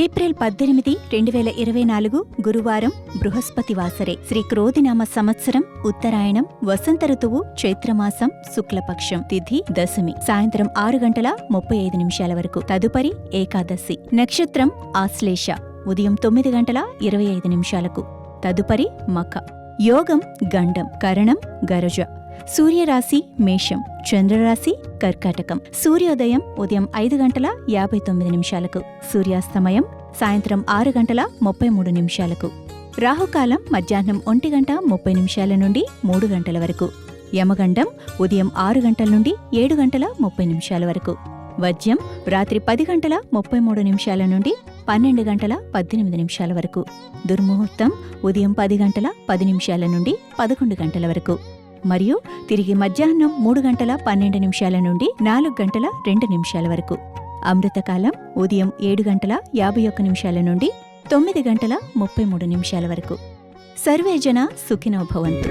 April 18, 2024 గురువారం బృహస్పతి వాసరే. శ్రీ క్రోధినామ సంవత్సరం ఉత్తరాయణం వసంత ఋతువు చైత్రమాసం శుక్లపక్షం తిథి దశమి సాయంత్రం 6:35 వరకు. తదుపరి ఏకాదశి. నక్షత్రం ఆశ్లేష ఉదయం 9:25. తదుపరి మఖ. యోగం గండం. కరణం గరజ. సూర్యరాశి మేషం. చంద్రరాశి కర్కాటకం. సూర్యోదయం ఉదయం 5:59. సూర్యాస్తమయం సాయంత్రం 6:33. రాహుకాలం మధ్యాహ్నం 1:30 నుండి 3 గంటల వరకు. యమగండం ఉదయం 6 గంటల నుండి 7:30 వరకు. వజ్యం రాత్రి 10:33 నుండి 12:18 వరకు. దుర్ముహూర్తం ఉదయం 10:10 నుండి 11 గంటల వరకు. మరియు తిరిగి మధ్యాహ్నం 3:12 నుండి 4:02 వరకు. అమృతకాలం ఉదయం 7:51 నుండి 9:33 వరకు. సర్వే జన సుఖినో భవంతు.